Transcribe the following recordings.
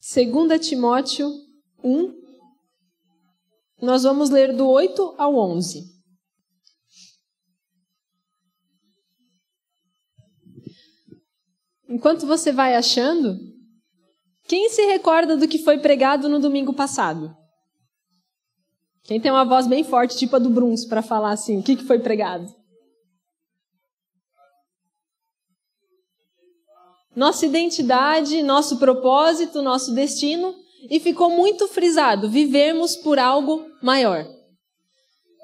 2 Timóteo 1, nós vamos ler do 8 ao 11. Enquanto você vai achando, quem se recorda do que foi pregado no domingo passado? Quem tem uma voz bem forte, tipo a do Bruns, para falar assim, o que foi pregado? Nossa identidade, nosso propósito, nosso destino, e ficou muito frisado, vivemos por algo maior.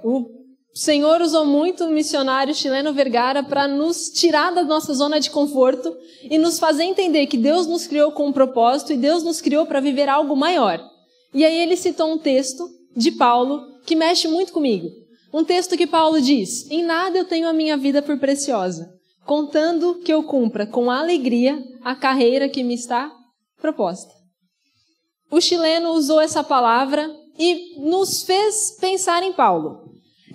O Senhor usou muito o missionário Chileno Vergara para nos tirar da nossa zona de conforto e nos fazer entender que Deus nos criou com um propósito e Deus nos criou para viver algo maior. E aí ele citou um texto de Paulo que mexe muito comigo. Um texto que Paulo diz: em nada eu tenho a minha vida por preciosa, contando que eu cumpra com alegria a carreira que me está proposta. O chileno usou essa palavra e nos fez pensar em Paulo.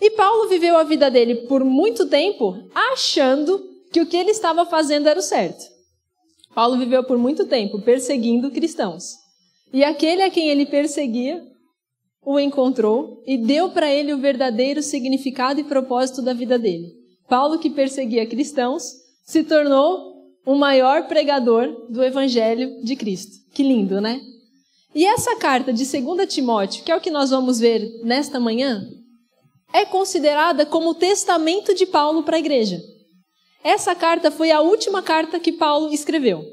E Paulo viveu a vida dele por muito tempo achando que o que ele estava fazendo era o certo. Paulo viveu por muito tempo perseguindo cristãos. E aquele a quem ele perseguia o encontrou e deu para ele o verdadeiro significado e propósito da vida dele. Paulo, que perseguia cristãos, se tornou o maior pregador do Evangelho de Cristo. Que lindo, né? E essa carta de 2 Timóteo, que é o que nós vamos ver nesta manhã, é considerada como o testamento de Paulo para a igreja. Essa carta foi a última carta que Paulo escreveu.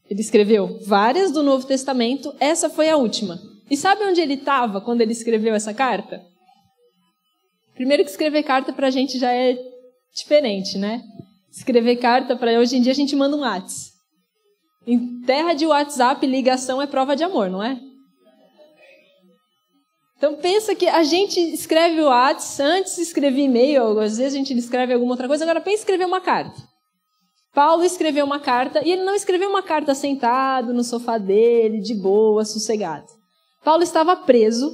Ele escreveu várias do Novo Testamento, essa foi a última. E sabe onde ele estava quando ele escreveu essa carta? Primeiro que escrever carta para a gente já é diferente, né? Escrever carta para hoje em dia a gente manda um WhatsApp. Em terra de WhatsApp, ligação é prova de amor, não é? Então pensa que a gente escreve o WhatsApp, antes escrevia e-mail, às vezes a gente escreve alguma outra coisa, agora pensa em escrever uma carta. Paulo escreveu uma carta, e ele não escreveu uma carta sentado no sofá dele, de boa, sossegado. Paulo estava preso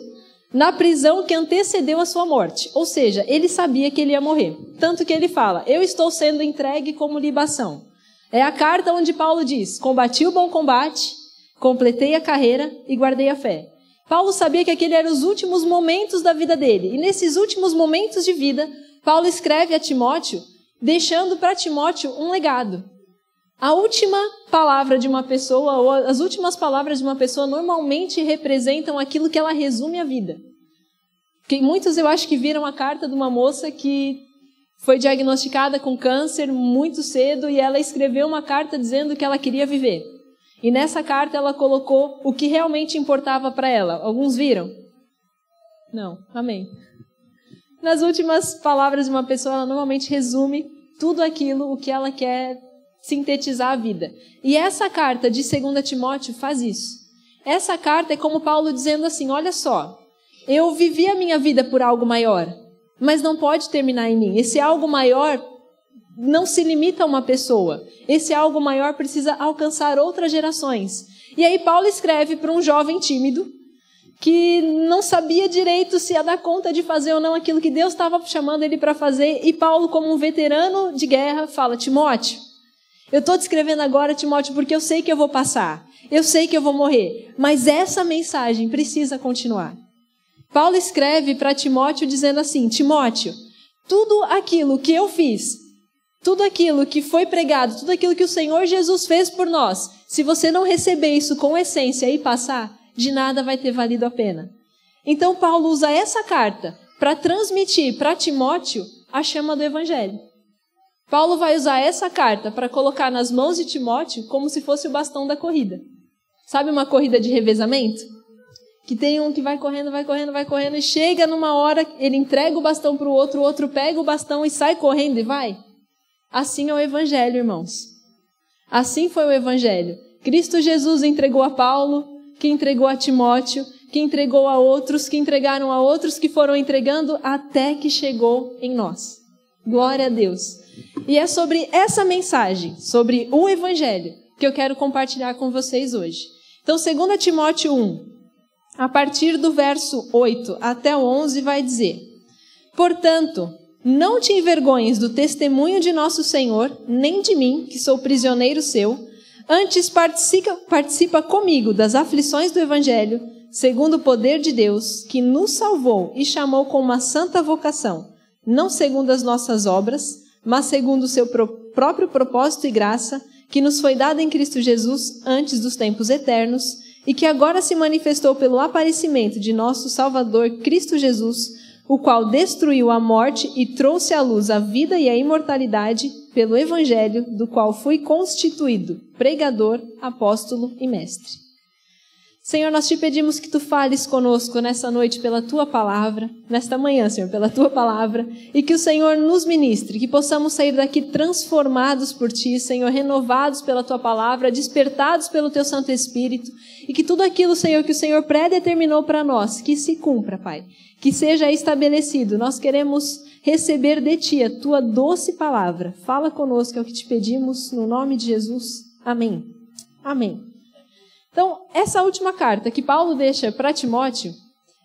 na prisão que antecedeu a sua morte, ou seja, ele sabia que ele ia morrer. Tanto que ele fala: eu estou sendo entregue como libação. É a carta onde Paulo diz: combati o bom combate, completei a carreira e guardei a fé. Paulo sabia que aqueles eram os últimos momentos da vida dele. E nesses últimos momentos de vida, Paulo escreve a Timóteo, deixando para Timóteo um legado. A última palavra de uma pessoa, ou as últimas palavras de uma pessoa, normalmente representam aquilo que ela resume a vida. Porque muitos eu acho que viram a carta de uma moça que foi diagnosticada com câncer muito cedo e ela escreveu uma carta dizendo que ela queria viver. E nessa carta ela colocou o que realmente importava para ela. Alguns viram? Não. Amém. Nas últimas palavras de uma pessoa, ela normalmente resume tudo aquilo, o que ela quer sintetizar a vida. E essa carta de 2 Timóteo faz isso. Essa carta é como Paulo dizendo assim: olha só, eu vivi a minha vida por algo maior, mas não pode terminar em mim. Esse algo maior não se limita a uma pessoa. Esse algo maior precisa alcançar outras gerações. E aí Paulo escreve para um jovem tímido que não sabia direito se ia dar conta de fazer ou não aquilo que Deus estava chamando ele para fazer. E Paulo, como um veterano de guerra, fala: Timóteo, eu estou te escrevendo agora, Timóteo, porque eu sei que eu vou passar. Eu sei que eu vou morrer. Mas essa mensagem precisa continuar. Paulo escreve para Timóteo dizendo assim: Timóteo, tudo aquilo que eu fiz, tudo aquilo que foi pregado, tudo aquilo que o Senhor Jesus fez por nós, se você não receber isso com essência e passar, de nada vai ter valido a pena. Então Paulo usa essa carta para transmitir para Timóteo a chama do Evangelho. Paulo vai usar essa carta para colocar nas mãos de Timóteo como se fosse o bastão da corrida. Sabe uma corrida de revezamento? Que tem um que vai correndo, e chega numa hora, ele entrega o bastão para o outro pega o bastão e sai correndo e vai. Assim é o Evangelho, irmãos. Assim foi o Evangelho. Cristo Jesus entregou a Paulo, que entregou a Timóteo, que entregou a outros, que entregaram a outros, que foram entregando até que chegou em nós. Glória a Deus. E é sobre essa mensagem, sobre o Evangelho, que eu quero compartilhar com vocês hoje. Então, 2 Timóteo 1, a partir do verso 8 até o 11, vai dizer: portanto, não te envergonhes do testemunho de nosso Senhor, nem de mim, que sou prisioneiro seu. Antes participa comigo das aflições do Evangelho, segundo o poder de Deus, que nos salvou e chamou com uma santa vocação, não segundo as nossas obras, mas segundo o seu próprio propósito e graça, que nos foi dada em Cristo Jesus antes dos tempos eternos, e que agora se manifestou pelo aparecimento de nosso Salvador Cristo Jesus, o qual destruiu a morte e trouxe à luz a vida e a imortalidade pelo Evangelho, do qual fui constituído pregador, apóstolo e mestre. Senhor, nós te pedimos que tu fales conosco nessa noite pela tua palavra, nesta manhã, Senhor, pela tua palavra, e que o Senhor nos ministre, que possamos sair daqui transformados por ti, Senhor, renovados pela tua palavra, despertados pelo teu Santo Espírito, e que tudo aquilo, Senhor, que o Senhor predeterminou para nós, que se cumpra, Pai, que seja estabelecido. Nós queremos receber de ti a tua doce palavra. Fala conosco, é o que te pedimos, no nome de Jesus. Amém. Amém. Então, essa última carta que Paulo deixa para Timóteo,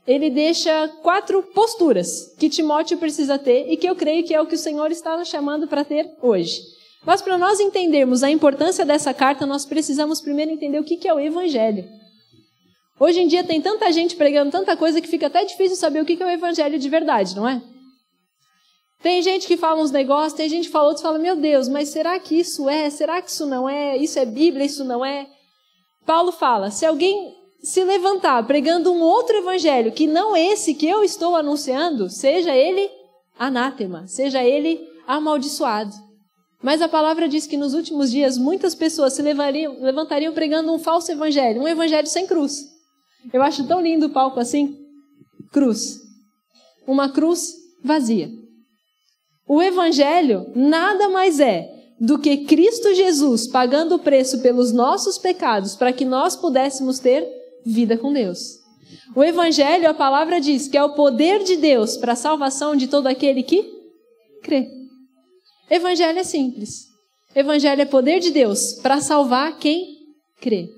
ele deixa 4 posturas que Timóteo precisa ter e que eu creio que é o que o Senhor está nos chamando para ter hoje. Mas para nós entendermos a importância dessa carta, nós precisamos primeiro entender o que é o Evangelho. Hoje em dia tem tanta gente pregando tanta coisa que fica até difícil saber o que é o Evangelho de verdade, não é? Tem gente que fala uns negócios, tem gente que fala outros e fala, meu Deus, mas será que isso é? Será que isso não é? Isso é Bíblia, isso não é? Paulo fala, se alguém se levantar pregando um outro evangelho que não esse que eu estou anunciando, seja ele anátema, seja ele amaldiçoado. Mas a palavra diz que nos últimos dias muitas pessoas se levantariam pregando um falso evangelho, um evangelho sem cruz. Eu acho tão lindo o palco assim. Cruz. Uma cruz vazia. O evangelho nada mais é do que Cristo Jesus pagando o preço pelos nossos pecados para que nós pudéssemos ter vida com Deus. O Evangelho, a palavra diz que é o poder de Deus para a salvação de todo aquele que crê. Evangelho é simples. Evangelho é poder de Deus para salvar quem crê.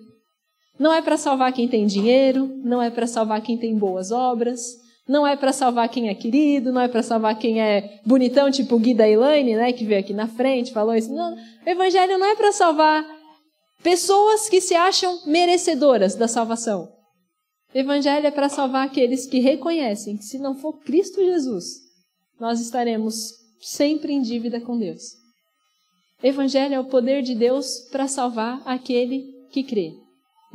Não é para salvar quem tem dinheiro, não é para salvar quem tem boas obras, não é para salvar quem é querido, não é para salvar quem é bonitão, tipo o Gui da Elaine, né, que veio aqui na frente, falou isso. Não, o Evangelho não é para salvar pessoas que se acham merecedoras da salvação. O Evangelho é para salvar aqueles que reconhecem que se não for Cristo Jesus, nós estaremos sempre em dívida com Deus. O Evangelho é o poder de Deus para salvar aquele que crê.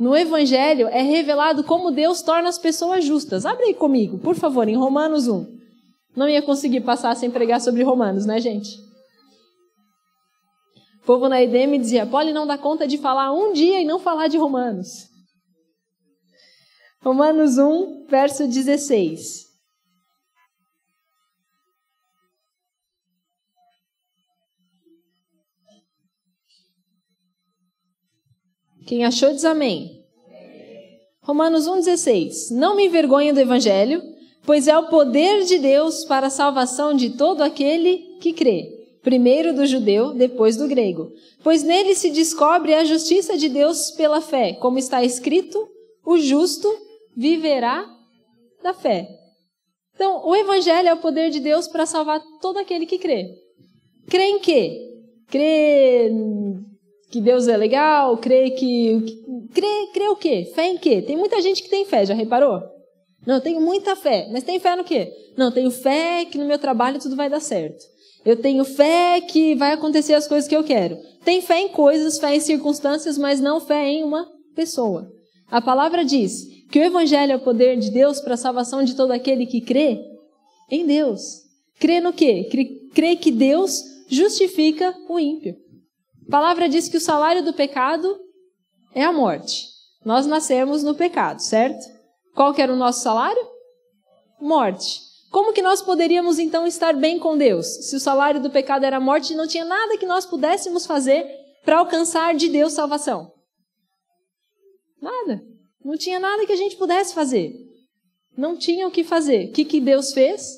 No Evangelho é revelado como Deus torna as pessoas justas. Abre aí comigo, por favor, em Romanos 1. Não ia conseguir passar sem pregar sobre Romanos, né, gente? O povo na EDM dizia, Poli não dá conta de falar um dia e não falar de Romanos. Romanos 1, verso 16. Quem achou diz amém. Romanos 1,16. Não me envergonho do Evangelho, pois é o poder de Deus para a salvação de todo aquele que crê. Primeiro do judeu, depois do grego. Pois nele se descobre a justiça de Deus pela fé, como está escrito, o justo viverá da fé. Então, o Evangelho é o poder de Deus para salvar todo aquele que crê. Crê em quê? Crê que Deus é legal, crê o quê? Fé em quê? Tem muita gente que tem fé, já reparou? Não, eu tenho muita fé, mas tem fé no quê? Não, eu tenho fé que no meu trabalho tudo vai dar certo. Eu tenho fé que vai acontecer as coisas que eu quero. Tem fé em coisas, fé em circunstâncias, mas não fé em uma pessoa. A palavra diz que o Evangelho é o poder de Deus para a salvação de todo aquele que crê em Deus. Crê no quê? Crê que Deus justifica o ímpio. A palavra diz que o salário do pecado é a morte. Nós nascemos no pecado, certo? Qual que era o nosso salário? Morte. Como que nós poderíamos então estar bem com Deus? Se o salário do pecado era a morte, não tinha nada que nós pudéssemos fazer para alcançar de Deus salvação. Nada. Não tinha nada que a gente pudesse fazer. Não tinha o que fazer. O que Deus fez?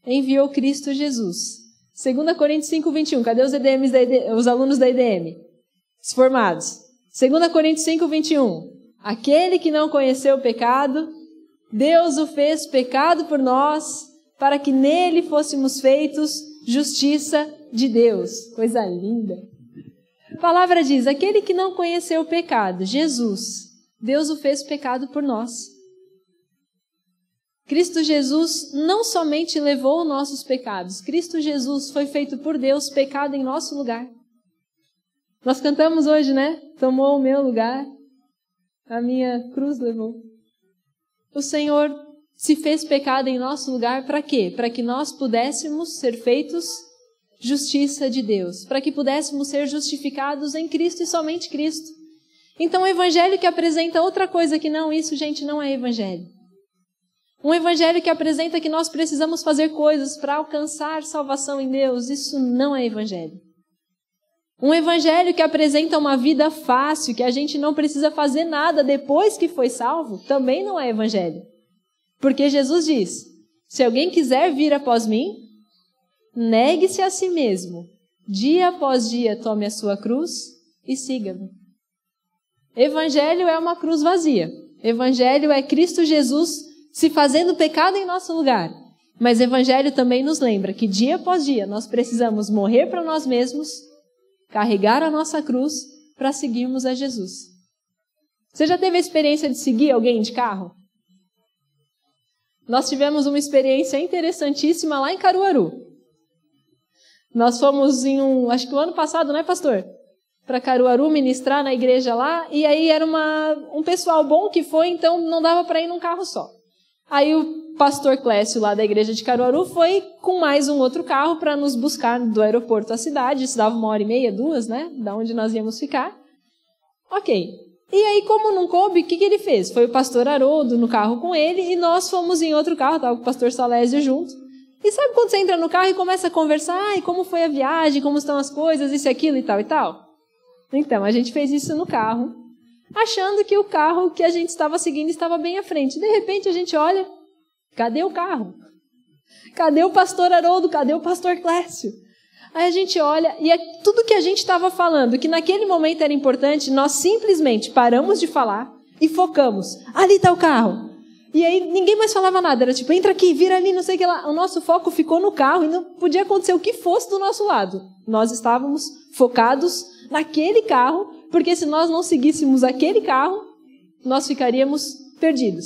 Enviou Cristo Jesus. 2 Coríntios 5, 21. Cadê os alunos da IDM? Os formados. 2 Coríntios 5, 21. Aquele que não conheceu o pecado, Deus o fez pecado por nós, para que nele fôssemos feitos justiça de Deus. Coisa linda. A palavra diz, aquele que não conheceu o pecado, Jesus, Deus o fez pecado por nós. Cristo Jesus não somente levou nossos pecados, Cristo Jesus foi feito por Deus pecado em nosso lugar. Nós cantamos hoje, né? Tomou o meu lugar, a minha cruz levou. O Senhor se fez pecado em nosso lugar para quê? Para que nós pudéssemos ser feitos justiça de Deus, para que pudéssemos ser justificados em Cristo e somente Cristo. Então o evangelho que apresenta outra coisa que não isso, gente, não é evangelho. Um evangelho que apresenta que nós precisamos fazer coisas para alcançar salvação em Deus, isso não é evangelho. Um evangelho que apresenta uma vida fácil, que a gente não precisa fazer nada depois que foi salvo, também não é evangelho. Porque Jesus diz, se alguém quiser vir após mim, negue-se a si mesmo, dia após dia tome a sua cruz e siga-me. Evangelho é uma cruz vazia. Evangelho é Cristo Jesus se fazendo pecado em nosso lugar. Mas Evangelho também nos lembra que dia após dia nós precisamos morrer para nós mesmos, carregar a nossa cruz para seguirmos a Jesus. Você já teve a experiência de seguir alguém de carro? Nós tivemos uma experiência interessantíssima lá em Caruaru. Nós fomos acho que o ano passado, né, pastor? Para Caruaru ministrar na igreja lá, e aí era um pessoal bom que foi, então não dava para ir num carro só. Aí o pastor Clécio lá da igreja de Caruaru foi com mais um outro carro para nos buscar do aeroporto à cidade, isso dava 1h30, 2, né, da onde nós íamos ficar. Ok. E aí, como não coube, o que ele fez? Foi o pastor Haroldo no carro com ele, e nós fomos em outro carro, estava com o pastor Salésio junto. E sabe quando você entra no carro e começa a conversar, e como foi a viagem, como estão as coisas, isso e aquilo e tal e tal? Então, a gente fez isso no carro, achando que o carro que a gente estava seguindo estava bem à frente. De repente, a gente olha, cadê o carro? Cadê o pastor Haroldo? Cadê o pastor Clécio? Aí a gente olha, e tudo que a gente estava falando, que naquele momento era importante, nós simplesmente paramos de falar e focamos. Ali está o carro. E aí ninguém mais falava nada, era tipo, entra aqui, vira ali, não sei o que lá. O nosso foco ficou no carro e não podia acontecer o que fosse do nosso lado. Nós estávamos focados naquele carro, porque se nós não seguíssemos aquele carro, nós ficaríamos perdidos.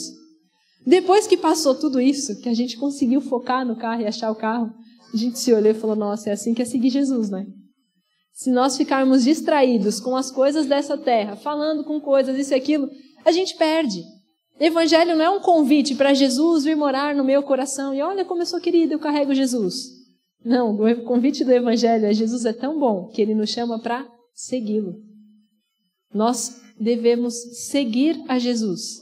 Depois que passou tudo isso, que a gente conseguiu focar no carro e achar o carro, a gente se olhou e falou, nossa, é assim que é seguir Jesus, né? Se nós ficarmos distraídos com as coisas dessa terra, falando com coisas, isso e aquilo, a gente perde. Evangelho não é um convite para Jesus vir morar no meu coração e olha como eu sou querido, eu carrego Jesus. Não, o convite do Evangelho é Jesus é tão bom que ele nos chama para segui-lo. Nós devemos seguir a Jesus.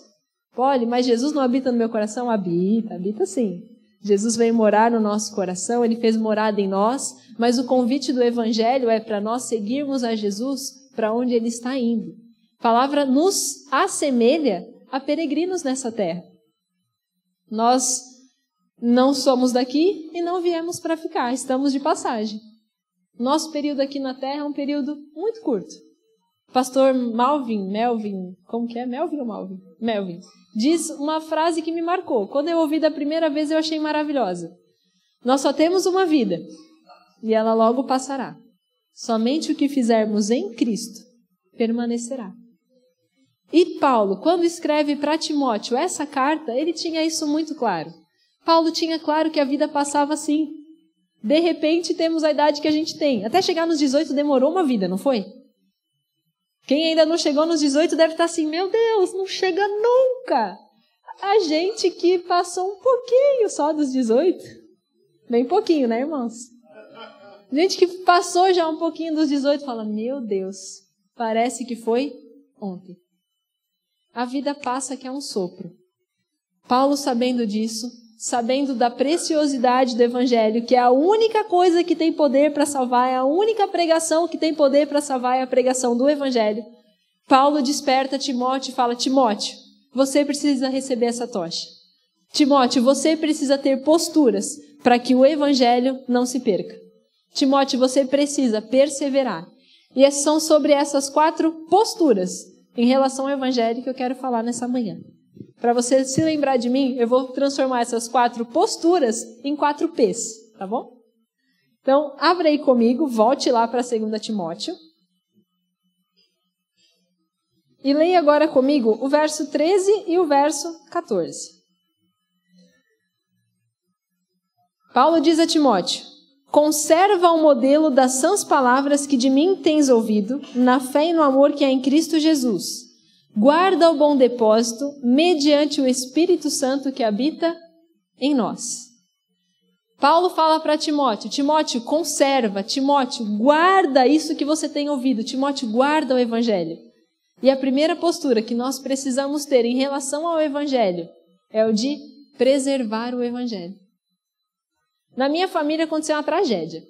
Olha, mas Jesus não habita no meu coração? Habita sim. Jesus veio morar no nosso coração, ele fez morada em nós, mas o convite do Evangelho é para nós seguirmos a Jesus para onde ele está indo. A palavra nos assemelha a peregrinos nessa terra. Nós não somos daqui e não viemos para ficar, estamos de passagem. Nosso período aqui na terra é um período muito curto. Pastor Melvin, como que é? Melvin ou Malvin? Melvin. Diz uma frase que me marcou. Quando eu ouvi da primeira vez, eu achei maravilhosa. Nós só temos uma vida e ela logo passará. Somente o que fizermos em Cristo permanecerá. E Paulo, quando escreve para Timóteo essa carta, ele tinha isso muito claro. Paulo tinha claro que a vida passava assim. De repente, temos a idade que a gente tem. Até chegar nos 18 demorou uma vida, não foi? Quem ainda não chegou nos 18 deve estar assim, meu Deus, não chega nunca. A gente que passou um pouquinho só dos 18, bem pouquinho, né, irmãos? Gente que passou já um pouquinho dos 18 fala, meu Deus, parece que foi ontem. A vida passa que é um sopro. Paulo, sabendo disso, sabendo da preciosidade do Evangelho, que é a única coisa que tem poder para salvar, é a única pregação que tem poder para salvar, é a pregação do Evangelho. Paulo desperta Timóteo e fala, Timóteo, você precisa receber essa tocha. Timóteo, você precisa ter posturas para que o Evangelho não se perca. Timóteo, você precisa perseverar. E são sobre essas 4 posturas em relação ao Evangelho que eu quero falar nessa manhã. Para você se lembrar de mim, eu vou transformar essas 4 posturas em 4 P's, tá bom? Então, abra aí comigo, volte lá para 2 Timóteo. E leia agora comigo o verso 13 e o verso 14. Paulo diz a Timóteo: conserva o modelo das sãs palavras que de mim tens ouvido, na fé e no amor que há em Cristo Jesus. Guarda o bom depósito, mediante o Espírito Santo que habita em nós. Paulo fala para Timóteo: Timóteo, conserva, Timóteo, guarda isso que você tem ouvido, Timóteo, guarda o Evangelho. E a primeira postura que nós precisamos ter em relação ao Evangelho é o de preservar o Evangelho. Na minha família aconteceu uma tragédia.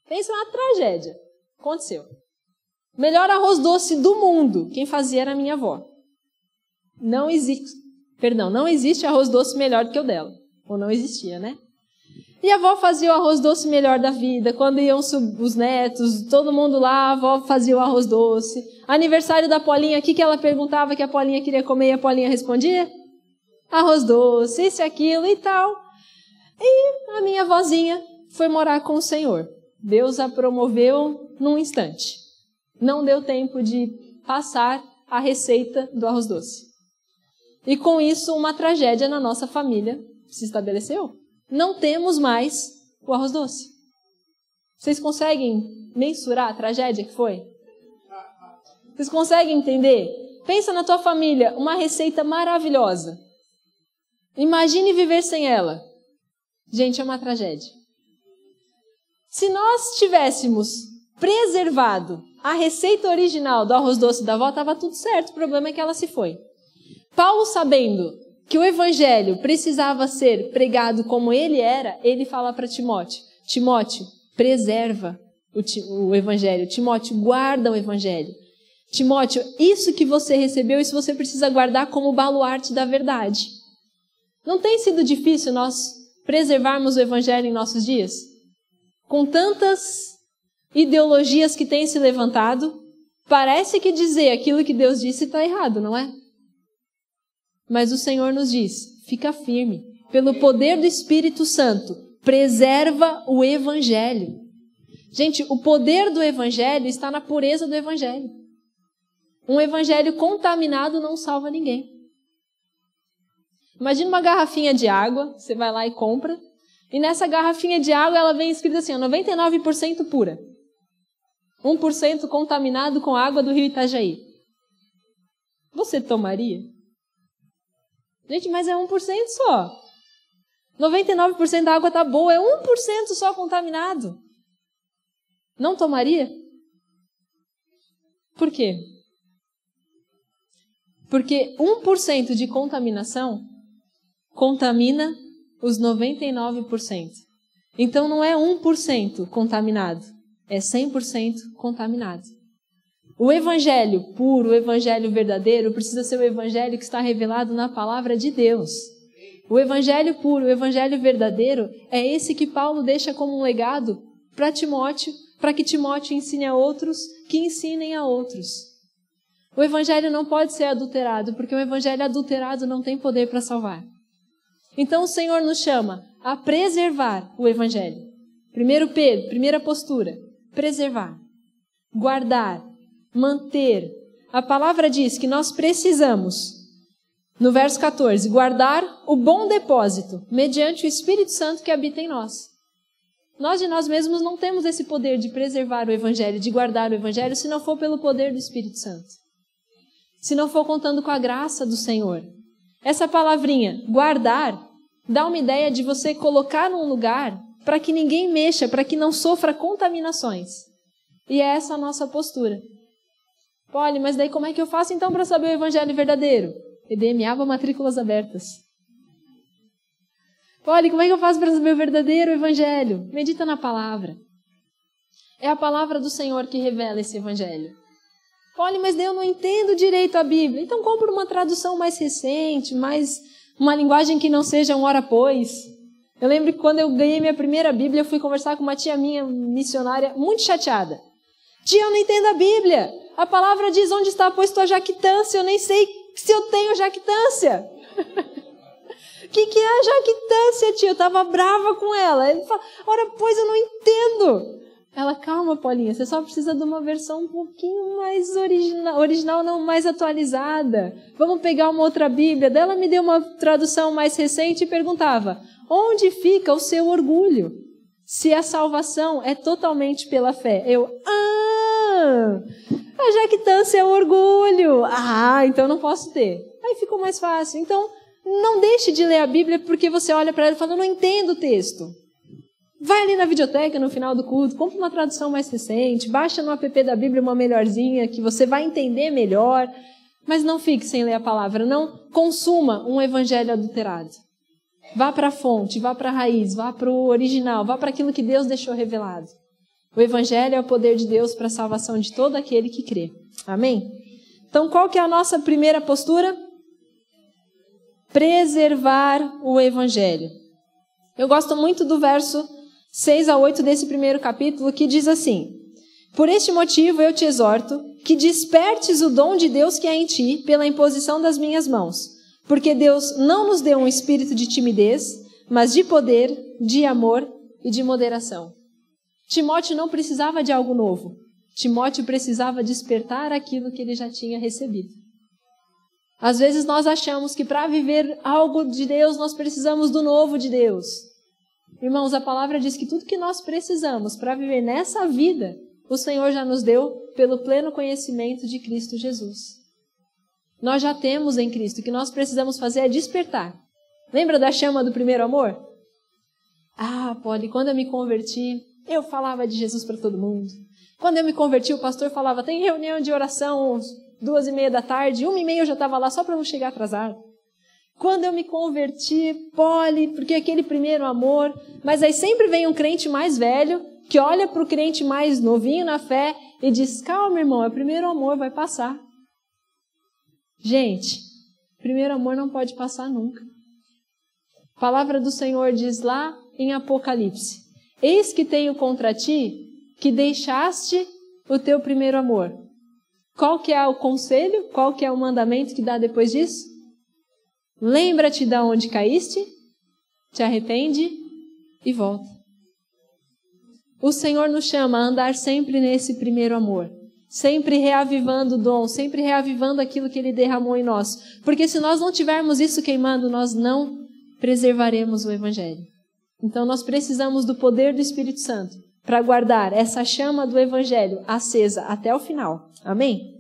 Pensa uma tragédia. Aconteceu. Melhor arroz doce do mundo, quem fazia era a minha avó. Não existe arroz doce melhor do que o dela. Ou não existia, né? E a avó fazia o arroz doce melhor da vida. Quando iam os netos, todo mundo lá, a avó fazia o arroz doce. Aniversário da Paulinha, o que ela perguntava que a Paulinha queria comer e a Paulinha respondia? Arroz doce, isso e aquilo e tal. E a minha avózinha foi morar com o Senhor. Deus a promoveu num instante. Não deu tempo de passar a receita do arroz doce. E com isso, uma tragédia na nossa família se estabeleceu. Não temos mais o arroz doce. Vocês conseguem mensurar a tragédia que foi? Vocês conseguem entender? Pensa na tua família, uma receita maravilhosa. Imagine viver sem ela. Gente, é uma tragédia. Se nós tivéssemos preservado a receita original do arroz doce da avó, estava tudo certo. O problema é que ela se foi. Paulo, sabendo que o Evangelho precisava ser pregado como ele era, ele fala para Timóteo: Timóteo, preserva o Evangelho. Timóteo, guarda o Evangelho. Timóteo, isso que você recebeu, isso você precisa guardar como baluarte da verdade. Não tem sido difícil nós preservarmos o Evangelho em nossos dias? Com tantas ideologias que têm se levantado, parece que dizer aquilo que Deus disse está errado, não é? Mas o Senhor nos diz: fica firme, pelo poder do Espírito Santo, preserva o Evangelho. Gente, o poder do Evangelho está na pureza do Evangelho. Um Evangelho contaminado não salva ninguém. Imagina uma garrafinha de água, você vai lá e compra, e nessa garrafinha de água ela vem escrita assim, 99% pura. 1% contaminado com a água do rio Itajaí. Você tomaria? Gente, mas é 1% só. 99% da água está boa, é 1% só contaminado. Não tomaria? Por quê? Porque 1% de contaminação contamina os 99%. Então não é 1% contaminado, é 100% contaminado. O Evangelho puro, o Evangelho verdadeiro, precisa ser o Evangelho que está revelado na palavra de Deus. O Evangelho puro, o Evangelho verdadeiro, é esse que Paulo deixa como um legado para Timóteo, para que Timóteo ensine a outros, que ensinem a outros. O Evangelho não pode ser adulterado, porque o Evangelho adulterado não tem poder para salvar. Então o Senhor nos chama a preservar o Evangelho. 1 Pedro, primeira postura, preservar, guardar, manter. A palavra diz que nós precisamos, no verso 14, guardar o bom depósito, mediante o Espírito Santo que habita em nós. Nós de nós mesmos não temos esse poder de preservar o Evangelho, de guardar o Evangelho, se não for pelo poder do Espírito Santo. Se não for contando com a graça do Senhor. Essa palavrinha, guardar, dá uma ideia de você colocar num lugar para que ninguém mexa, para que não sofra contaminações. E é essa a nossa postura. Olha, mas daí como é que eu faço então para saber o Evangelho verdadeiro? EDMA, matrículas abertas. Olha, como é que eu faço para saber o verdadeiro Evangelho? Medita na palavra. É a palavra do Senhor que revela esse Evangelho. Olha, mas daí eu não entendo direito a Bíblia. Então compra uma tradução mais recente, uma linguagem que não seja um ora pois. Eu lembro que quando eu ganhei minha primeira Bíblia, eu fui conversar com uma tia minha, missionária, muito chateada. Tia, eu não entendo a Bíblia. A palavra diz onde está pois tua jactância. Eu nem sei se eu tenho jactância. O que é a jactância, tia? Eu estava brava com ela. Ele fala, ora, pois eu não entendo. Ela, calma, Paulinha, você só precisa de uma versão um pouquinho mais original, não, mais atualizada. Vamos pegar uma outra Bíblia. Daí ela me deu uma tradução mais recente e perguntava, onde fica o seu orgulho? Se a salvação é totalmente pela fé. A jactância é o orgulho. Então não posso ter. Aí ficou mais fácil. Então, não deixe de ler a Bíblia porque você olha para ela e fala, eu não entendo o texto. Vai ali na videoteca no final do culto, compra uma tradução mais recente, baixa no app da Bíblia uma melhorzinha que você vai entender melhor, mas não fique sem ler a palavra, não consuma um evangelho adulterado. Vá para a fonte, vá para a raiz, vá para o original, vá para aquilo que Deus deixou revelado. O evangelho é o poder de Deus para a salvação de todo aquele que crê. Amém? Então, qual que é a nossa primeira postura? Preservar o evangelho. Eu gosto muito do verso 6 a 8 desse primeiro capítulo, que diz assim, por este motivo eu te exorto que despertes o dom de Deus que há em ti pela imposição das minhas mãos, porque Deus não nos deu um espírito de timidez, mas de poder, de amor e de moderação. Timóteo não precisava de algo novo. Timóteo precisava despertar aquilo que ele já tinha recebido. Às vezes nós achamos que para viver algo de Deus nós precisamos do novo de Deus. Irmãos, a palavra diz que tudo que nós precisamos para viver nessa vida, o Senhor já nos deu pelo pleno conhecimento de Cristo Jesus. Nós já temos em Cristo. O que nós precisamos fazer é despertar. Lembra da chama do primeiro amor? Polly, quando eu me converti, eu falava de Jesus para todo mundo. Quando eu me converti, o pastor falava, tem reunião de oração 2:30 da tarde, 1:30 eu já estava lá só para não chegar atrasado. Quando eu me converti, Polly, porque aquele primeiro amor, mas aí sempre vem um crente mais velho, que olha para o crente mais novinho na fé e diz, calma irmão, é o primeiro amor, vai passar. Gente, primeiro amor não pode passar nunca. A palavra do Senhor diz lá em Apocalipse, eis que tenho contra ti que deixaste o teu primeiro amor. Qual que é o conselho? Qual que é o mandamento que dá depois disso? Lembra-te de onde caíste, te arrepende e volta. O Senhor nos chama a andar sempre nesse primeiro amor, sempre reavivando o dom, sempre reavivando aquilo que Ele derramou em nós. Porque se nós não tivermos isso queimando, nós não preservaremos o Evangelho. Então nós precisamos do poder do Espírito Santo para guardar essa chama do Evangelho acesa até o final. Amém?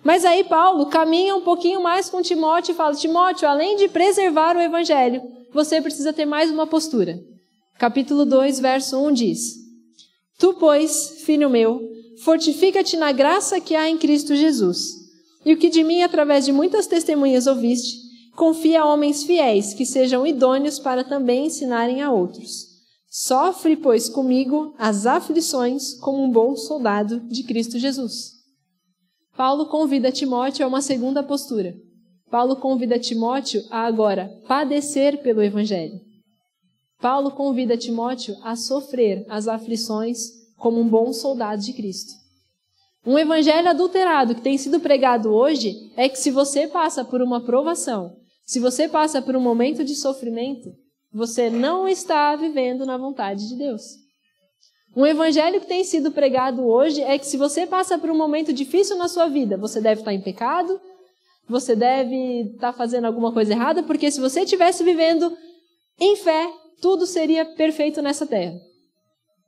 Mas aí Paulo caminha um pouquinho mais com Timóteo e fala, Timóteo, além de preservar o Evangelho, você precisa ter mais uma postura. Capítulo 2, verso 1 diz, tu, pois, filho meu, fortifica-te na graça que há em Cristo Jesus. E o que de mim, através de muitas testemunhas ouviste, confia a homens fiéis, que sejam idôneos para também ensinarem a outros. Sofre, pois, comigo as aflições como um bom soldado de Cristo Jesus. Paulo convida Timóteo a uma segunda postura. Paulo convida Timóteo a agora padecer pelo Evangelho. Paulo convida Timóteo a sofrer as aflições como um bom soldado de Cristo. Um evangelho adulterado que tem sido pregado hoje é que se você passa por uma provação, se você passa por um momento de sofrimento, você não está vivendo na vontade de Deus. Um evangelho que tem sido pregado hoje é que se você passa por um momento difícil na sua vida, você deve estar em pecado, você deve estar fazendo alguma coisa errada, porque se você estivesse vivendo em fé, tudo seria perfeito nessa terra.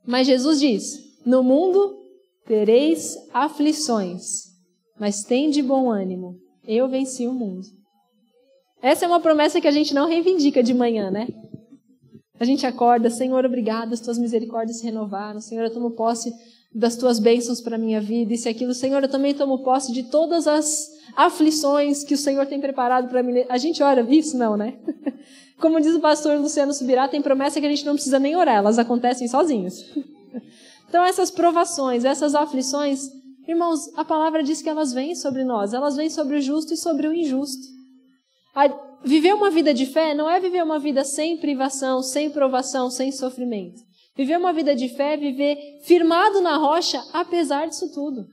Mas Jesus diz, no mundo tereis aflições, mas tende bom ânimo, eu venci o mundo. Essa é uma promessa que a gente não reivindica de manhã, né? A gente acorda, Senhor, obrigado, as tuas misericórdias se renovaram, Senhor, eu tomo posse das tuas bênçãos para a minha vida, isso e aquilo, Senhor, eu também tomo posse de todas as aflições que o Senhor tem preparado para mim. A gente ora isso? Não, né? Como diz o pastor Luciano Subirá, tem promessa que a gente não precisa nem orar, elas acontecem sozinhas. Então essas provações, essas aflições, irmãos, a palavra diz que elas vêm sobre nós, elas vêm sobre o justo e sobre o injusto. Viver uma vida de fé não é viver uma vida sem privação, sem provação, sem sofrimento. Viver uma vida de fé é viver firmado na rocha, apesar disso tudo.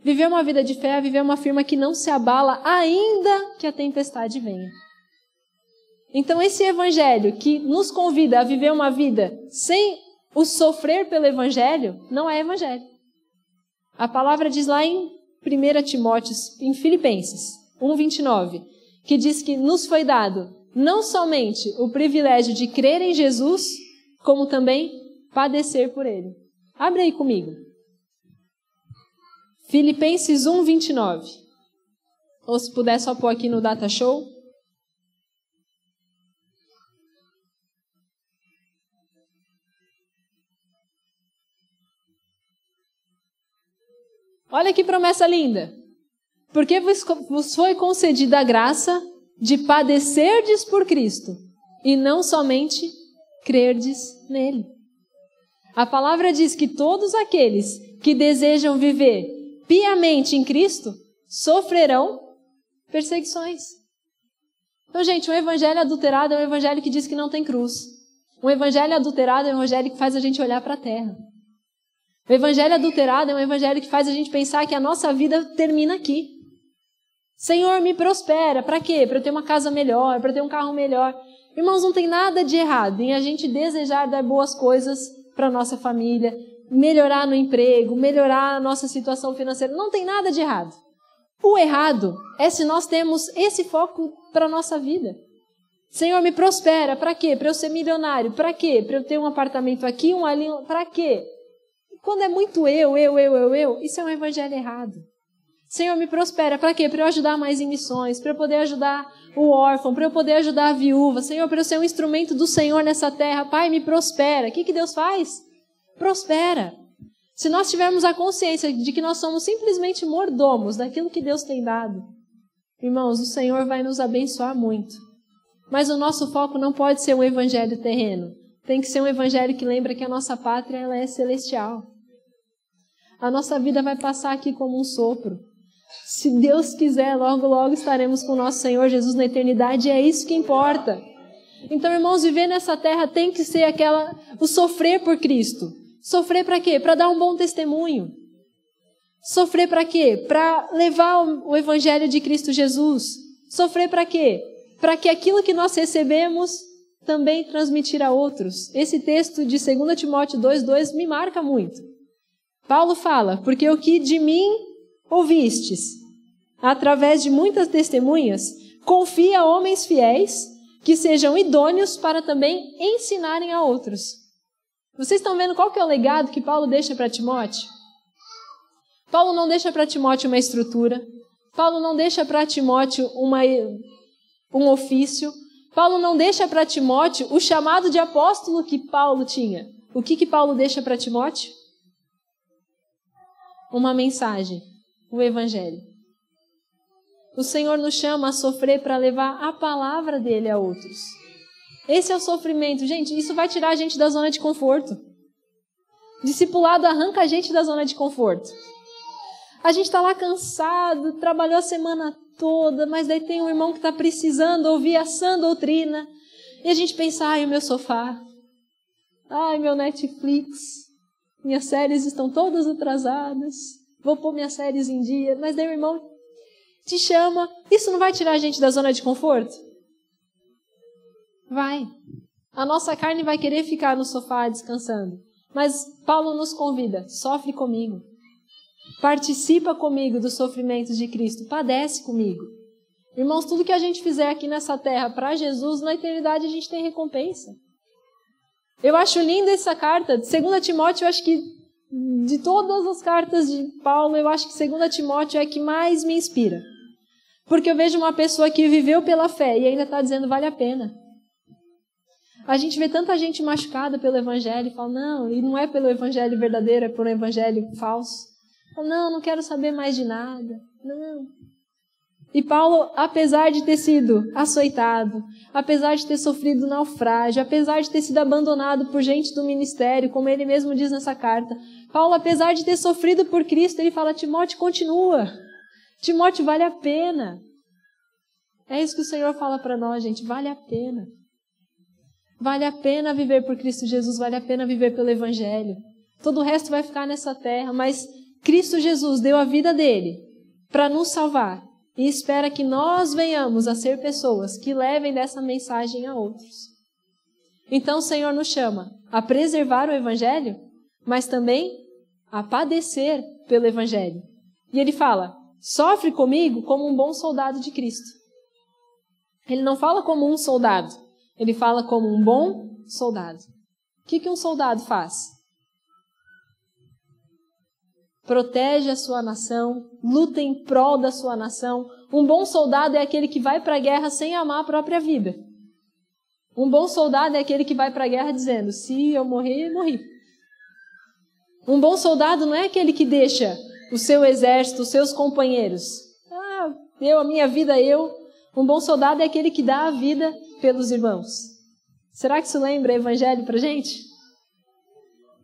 Viver uma vida de fé é viver uma firma que não se abala, ainda que a tempestade venha. Então esse evangelho que nos convida a viver uma vida sem o sofrer pelo evangelho não é evangelho. A palavra diz lá em 1 Timóteo, em Filipenses 1:29, que diz que nos foi dado não somente o privilégio de crer em Jesus, como também padecer por ele. Abre aí comigo. Filipenses 1:29. Ou se puder só pôr aqui no Data Show. Olha que promessa linda. Porque vos foi concedida a graça de padecerdes por Cristo, e não somente crerdes nele. A palavra diz que todos aqueles que desejam viver piamente em Cristo sofrerão perseguições. Então, gente, um evangelho adulterado é um evangelho que diz que não tem cruz. Um evangelho adulterado é um evangelho que faz a gente olhar para a terra. O evangelho adulterado é um evangelho que faz a gente pensar que a nossa vida termina aqui. Senhor, me prospera. Para quê? Para eu ter uma casa melhor, para eu ter um carro melhor. Irmãos, não tem nada de errado em a gente desejar dar boas coisas para a nossa família, melhorar no emprego, melhorar a nossa situação financeira. Não tem nada de errado. O errado é se nós temos esse foco para a nossa vida. Senhor, me prospera. Para quê? Para eu ser milionário. Para quê? Para eu ter um apartamento aqui, um ali. Para quê? Quando é muito eu, isso é um evangelho errado. Senhor, me prospera. Para quê? Para eu ajudar mais em missões, para eu poder ajudar o órfão, para eu poder ajudar a viúva. Senhor, para eu ser um instrumento do Senhor nessa terra. Pai, me prospera. O que Deus faz? Prospera. Se nós tivermos a consciência de que nós somos simplesmente mordomos daquilo que Deus tem dado, irmãos, o Senhor vai nos abençoar muito. Mas o nosso foco não pode ser um evangelho terreno. Tem que ser um evangelho que lembra que a nossa pátria ela é celestial. A nossa vida vai passar aqui como um sopro. Se Deus quiser, logo, logo estaremos com o nosso Senhor Jesus na eternidade, e é isso que importa. Então, irmãos, viver nessa terra tem que ser o sofrer por Cristo. Sofrer para quê? Para dar um bom testemunho. Sofrer para quê? Para levar o evangelho de Cristo Jesus. Sofrer para quê? Para que aquilo que nós recebemos também transmitir a outros. Esse texto de 2 Timóteo 2:2 me marca muito. Paulo fala, porque o que de mim ouvistes, através de muitas testemunhas, confia a homens fiéis, que sejam idôneos para também ensinarem a outros. Vocês estão vendo qual que é o legado que Paulo deixa para Timóteo? Paulo não deixa para Timóteo uma estrutura. Paulo não deixa para Timóteo um ofício. Paulo não deixa para Timóteo o chamado de apóstolo que Paulo tinha. O que Paulo deixa para Timóteo? Uma mensagem, o evangelho. O Senhor nos chama a sofrer para levar a palavra dele a outros. Esse é o sofrimento. Gente, isso vai tirar a gente da zona de conforto. Discipulado arranca a gente da zona de conforto. A gente está lá cansado, trabalhou a semana toda, mas daí tem um irmão que está precisando ouvir a sã doutrina. E a gente pensa, ai, o meu sofá. Ai, meu Netflix. Minhas séries estão todas atrasadas. Vou pôr minhas séries em dia. Mas daí o irmão te chama. Isso não vai tirar a gente da zona de conforto? Vai. A nossa carne vai querer ficar no sofá descansando. Mas Paulo nos convida, sofre comigo. Participa comigo dos sofrimentos de Cristo. Padece comigo. Irmãos, tudo que a gente fizer aqui nessa terra para Jesus, na eternidade a gente tem recompensa. Eu acho linda essa carta. De 2 Timóteo, eu acho que de todas as cartas de Paulo, eu acho que 2 Timóteo é a que mais me inspira. Porque eu vejo uma pessoa que viveu pela fé e ainda está dizendo, vale a pena. A gente vê tanta gente machucada pelo evangelho e fala, não, e não é pelo evangelho verdadeiro, é por um evangelho falso. Fala, não quero saber mais de nada. Não. E Paulo, apesar de ter sido açoitado, apesar de ter sofrido naufrágio, apesar de ter sido abandonado por gente do ministério, como ele mesmo diz nessa carta, Paulo, apesar de ter sofrido por Cristo, ele fala, Timóteo, continua. Timóteo, vale a pena. É isso que o Senhor fala para nós, gente, vale a pena. Vale a pena viver por Cristo Jesus, vale a pena viver pelo Evangelho. Todo o resto vai ficar nessa terra, mas Cristo Jesus deu a vida dele para nos salvar e espera que nós venhamos a ser pessoas que levem dessa mensagem a outros. Então o Senhor nos chama a preservar o Evangelho, mas também a padecer pelo Evangelho. E ele fala, sofre comigo como um bom soldado de Cristo. Ele não fala como um soldado, ele fala como um bom soldado. O que um soldado faz? Protege a sua nação, luta em prol da sua nação. Um bom soldado é aquele que vai para a guerra sem amar a própria vida. Um bom soldado é aquele que vai para a guerra dizendo, se eu morrer, morri. Um bom soldado não é aquele que deixa o seu exército, os seus companheiros. A minha vida, eu. Um bom soldado é aquele que dá a vida pelos irmãos. Será que isso lembra o Evangelho para a gente?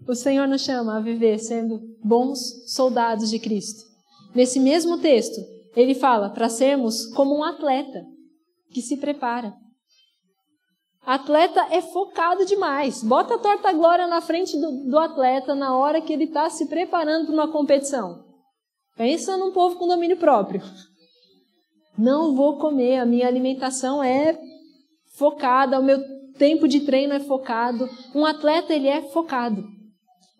O Senhor nos chama a viver sendo bons soldados de Cristo. Nesse mesmo texto, ele fala para sermos como um atleta que se prepara. Atleta é focado demais. Bota a torta-glória na frente do atleta na hora que ele está se preparando para uma competição. Pensa num povo com domínio próprio. Não vou comer, a minha alimentação é focada, o meu tempo de treino é focado. Um atleta, ele é focado.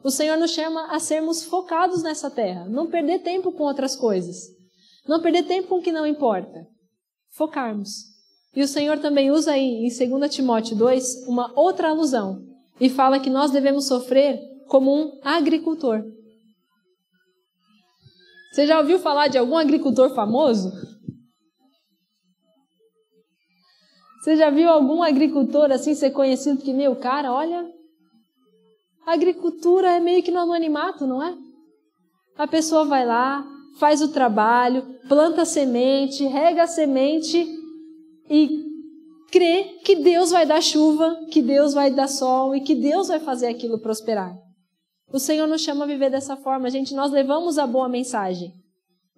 O Senhor nos chama a sermos focados nessa terra. Não perder tempo com outras coisas. Não perder tempo com o que não importa. Focarmos. E o Senhor também usa aí, em 2 Timóteo 2, uma outra alusão. E fala que nós devemos sofrer como um agricultor. Você já ouviu falar de algum agricultor famoso? Você já viu algum agricultor assim ser conhecido que, meu, cara, olha... A agricultura é meio que no anonimato, não é? A pessoa vai lá, faz o trabalho, planta a semente, rega a semente e crê que Deus vai dar chuva, que Deus vai dar sol e que Deus vai fazer aquilo prosperar. O Senhor nos chama a viver dessa forma, gente. Nós levamos a boa mensagem,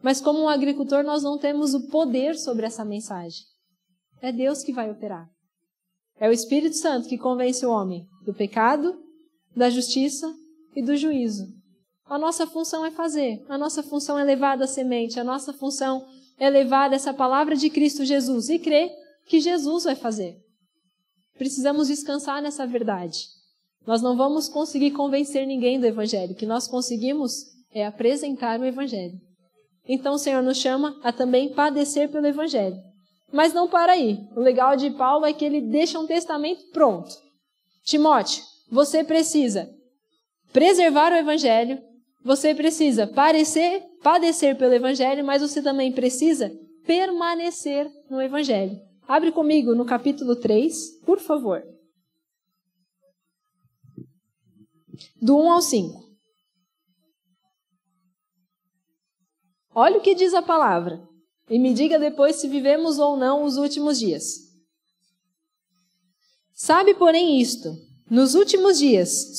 mas como um agricultor nós não temos o poder sobre essa mensagem. É Deus que vai operar. É o Espírito Santo que convence o homem do pecado, da justiça e do juízo. A nossa função é fazer, a nossa função é levar a semente, a nossa função é levar essa palavra de Cristo Jesus e crer que Jesus vai fazer. Precisamos descansar nessa verdade. Nós não vamos conseguir convencer ninguém do Evangelho. O que nós conseguimos é apresentar o Evangelho. Então o Senhor nos chama a também padecer pelo Evangelho. Mas não para aí. O legal de Paulo é que ele deixa um testamento pronto. Timóteo, você precisa preservar o Evangelho, você precisa padecer pelo Evangelho, mas você também precisa permanecer no Evangelho. Abre comigo no capítulo 3, por favor. Do 1 ao 5. Olha o que diz a palavra. E me diga depois se vivemos ou não os últimos dias. Sabe, porém, isto... Nos últimos dias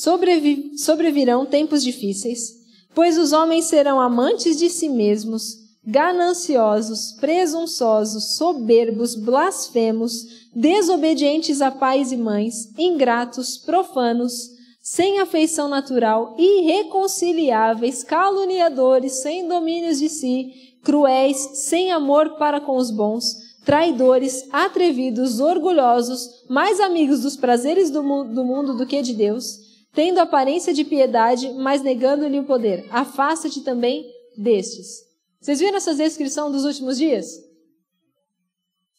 sobrevirão tempos difíceis, pois os homens serão amantes de si mesmos, gananciosos, presunçosos, soberbos, blasfemos, desobedientes a pais e mães, ingratos, profanos, sem afeição natural, irreconciliáveis, caluniadores, sem domínios de si, cruéis, sem amor para com os bons, traidores, atrevidos, orgulhosos, mais amigos dos prazeres do mundo do que de Deus, tendo aparência de piedade, mas negando-lhe o poder. Afasta-te também destes. Vocês viram essa descrição dos últimos dias?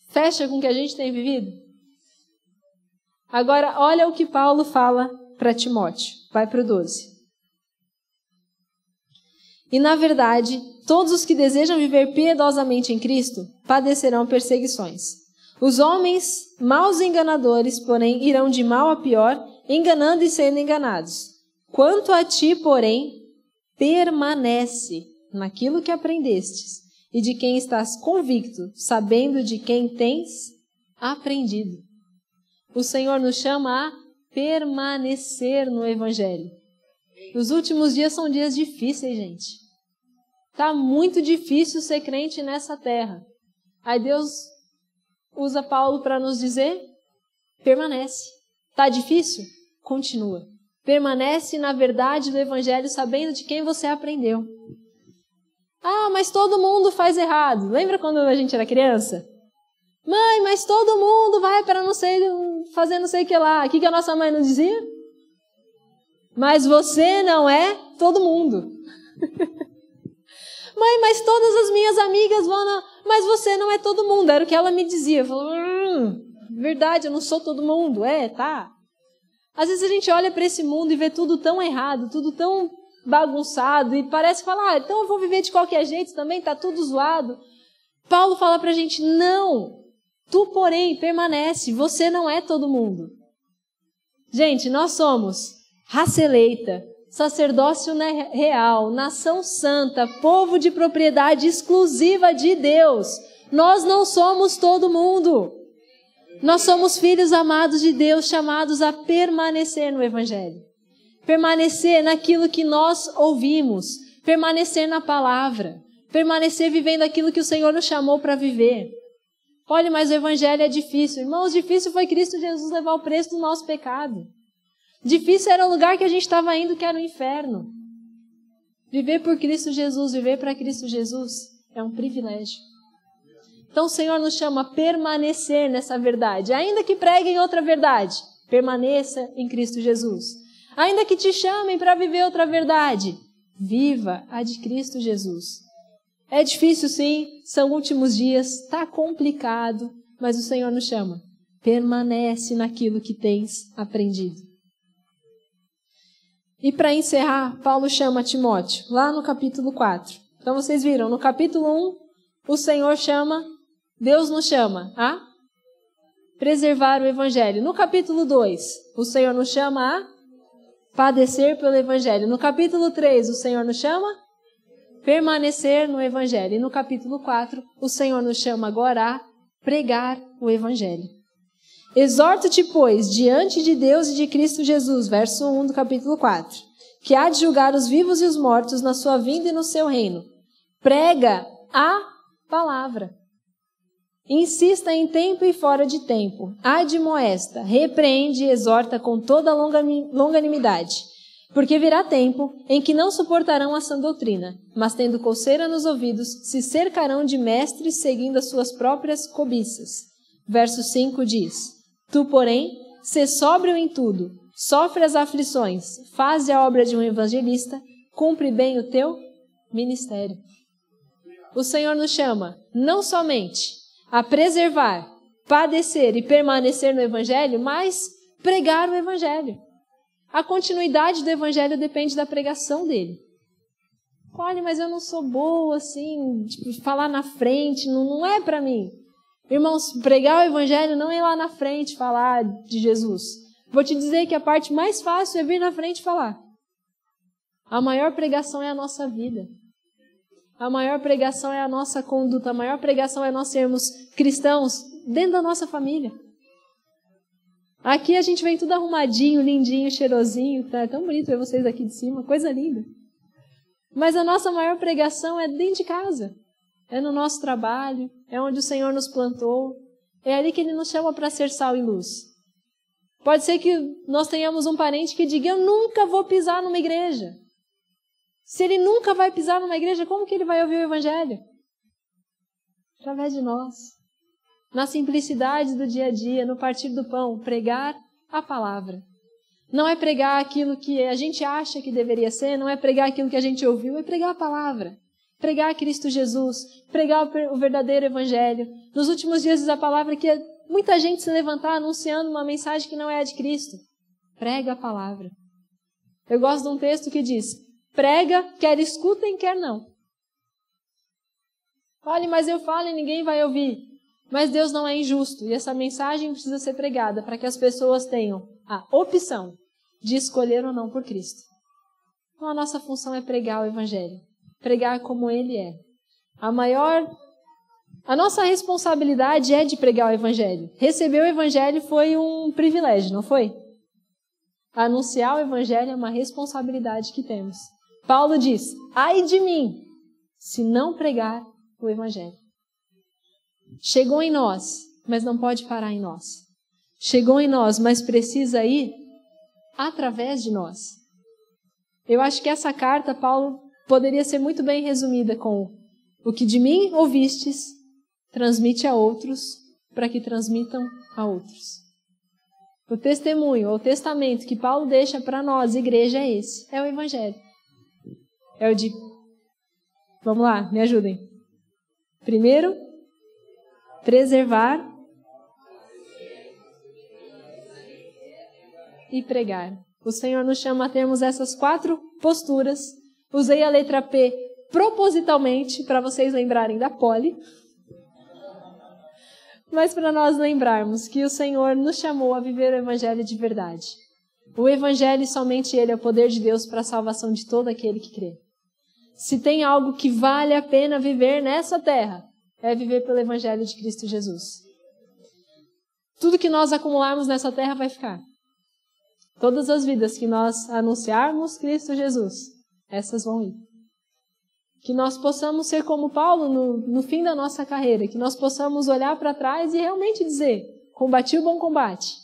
Fecha com o que a gente tem vivido? Agora, olha o que Paulo fala para Timóteo. Vai para o 12. E, na verdade, todos os que desejam viver piedosamente em Cristo padecerão perseguições. Os homens, maus enganadores, porém, irão de mal a pior, enganando e sendo enganados. Quanto a ti, porém, permanece naquilo que aprendestes e de quem estás convicto, sabendo de quem tens aprendido. O Senhor nos chama a permanecer no Evangelho. Os últimos dias são dias difíceis, gente. Tá muito difícil ser crente nessa terra. Aí Deus usa Paulo para nos dizer, permanece. Tá difícil? Continua. Permanece na verdade do Evangelho, sabendo de quem você aprendeu. Ah, mas todo mundo faz errado. Lembra quando a gente era criança? Mãe, mas todo mundo vai para não sei, fazer não sei o que lá. O que a nossa mãe não dizia? Mas você não é todo mundo. Mãe, mas todas as minhas amigas vão... Mas você não é todo mundo. Era o que ela me dizia. Eu falo, verdade, eu não sou todo mundo. Tá. Às vezes a gente olha para esse mundo e vê tudo tão errado, tudo tão bagunçado, e parece falar, então eu vou viver de qualquer jeito também, tá tudo zoado. Paulo fala pra gente, não, tu, porém, permanece, você não é todo mundo. Gente, nós somos raça eleita, sacerdócio real, nação santa, povo de propriedade exclusiva de Deus. Nós não somos todo mundo. Nós somos filhos amados de Deus, chamados a permanecer no Evangelho. Permanecer naquilo que nós ouvimos. Permanecer na palavra. Permanecer vivendo aquilo que o Senhor nos chamou para viver. Olha, mas o Evangelho é difícil. Irmãos, difícil foi Cristo Jesus levar o preço do nosso pecado. Difícil era o lugar que a gente estava indo, que era o inferno. Viver por Cristo Jesus, viver para Cristo Jesus, é um privilégio. Então o Senhor nos chama a permanecer nessa verdade. Ainda que preguem outra verdade, permaneça em Cristo Jesus. Ainda que te chamem para viver outra verdade, viva a de Cristo Jesus. É difícil sim, são últimos dias, está complicado, mas o Senhor nos chama. Permanece naquilo que tens aprendido. E para encerrar, Paulo chama Timóteo, lá no capítulo 4. Então vocês viram, no capítulo 1, o Senhor chama, Deus nos chama a preservar o Evangelho. No capítulo 2, o Senhor nos chama a padecer pelo Evangelho. No capítulo 3, o Senhor nos chama a permanecer no Evangelho. E no capítulo 4, o Senhor nos chama agora a pregar o Evangelho. Exorto-te, pois, diante de Deus e de Cristo Jesus, verso 1 do capítulo 4, que há de julgar os vivos e os mortos na sua vinda e no seu reino. Prega a palavra. Insista em tempo e fora de tempo. Admoesta, repreende e exorta com toda longanimidade. Porque virá tempo em que não suportarão a sã doutrina, mas tendo coceira nos ouvidos, se cercarão de mestres seguindo as suas próprias cobiças. Verso 5 diz, tu, porém, sê sóbrio em tudo, sofre as aflições, faze a obra de um evangelista, cumpre bem o teu ministério. O Senhor nos chama, não somente a preservar, padecer e permanecer no Evangelho, mas pregar o Evangelho. A continuidade do Evangelho depende da pregação dele. Olha, mas eu não sou boa assim, falar na frente, não é para mim. Irmãos, pregar o Evangelho não é lá na frente falar de Jesus. Vou te dizer que a parte mais fácil é vir na frente falar. A maior pregação é a nossa vida. A maior pregação é a nossa conduta. A maior pregação é nós sermos cristãos dentro da nossa família. Aqui a gente vem tudo arrumadinho, lindinho, cheirosinho. Tá tão bonito ver vocês aqui de cima, coisa linda. Mas a nossa maior pregação é dentro de casa. É no nosso trabalho, é onde o Senhor nos plantou. É ali que Ele nos chama para ser sal e luz. Pode ser que nós tenhamos um parente que diga, eu nunca vou pisar numa igreja. Se ele nunca vai pisar numa igreja, como que ele vai ouvir o Evangelho? Através de nós. Na simplicidade do dia a dia, no partir do pão, pregar a palavra. Não é pregar aquilo que a gente acha que deveria ser, não é pregar aquilo que a gente ouviu, é pregar a palavra. Pregar Cristo Jesus, pregar o verdadeiro Evangelho. Nos últimos dias diz a palavra que muita gente se levantar anunciando uma mensagem que não é a de Cristo. Prega a palavra. Eu gosto de um texto que diz, prega, quer escutem, quer não. Fale, mas eu falo e ninguém vai ouvir. Mas Deus não é injusto e essa mensagem precisa ser pregada para que as pessoas tenham a opção de escolher ou não por Cristo. Então a nossa função é pregar o Evangelho. Pregar como Ele é. A nossa responsabilidade é de pregar o Evangelho. Receber o Evangelho foi um privilégio, não foi? Anunciar o Evangelho é uma responsabilidade que temos. Paulo diz, ai de mim, se não pregar o Evangelho. Chegou em nós, mas não pode parar em nós. Chegou em nós, mas precisa ir através de nós. Eu acho que essa carta, Paulo, poderia ser muito bem resumida com o que de mim ouvistes, transmite a outros, para que transmitam a outros. O testemunho, o testamento que Paulo deixa para nós, igreja, é esse. É o Evangelho. É o de... Vamos lá, me ajudem. Primeiro, preservar e pregar. O Senhor nos chama a termos essas 4 posturas. Usei a letra P propositalmente para vocês lembrarem da Poli. Mas para nós lembrarmos que o Senhor nos chamou a viver o Evangelho de verdade. O Evangelho, somente Ele, é o poder de Deus para a salvação de todo aquele que crê. Se tem algo que vale a pena viver nessa terra, é viver pelo Evangelho de Cristo Jesus. Tudo que nós acumularmos nessa terra vai ficar. Todas as vidas que nós anunciarmos Cristo Jesus, essas vão ir. Que nós possamos ser como Paulo no fim da nossa carreira, que nós possamos olhar para trás e realmente dizer: combati o bom combate,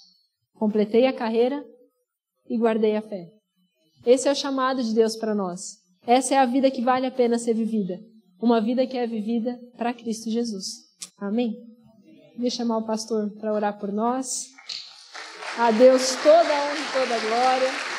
completei a carreira e guardei a fé. Esse é o chamado de Deus para nós. Essa é a vida que vale a pena ser vivida. Uma vida que é vivida para Cristo Jesus. Amém? Deixa eu chamar o pastor para orar por nós. A Deus toda a honra e toda a glória.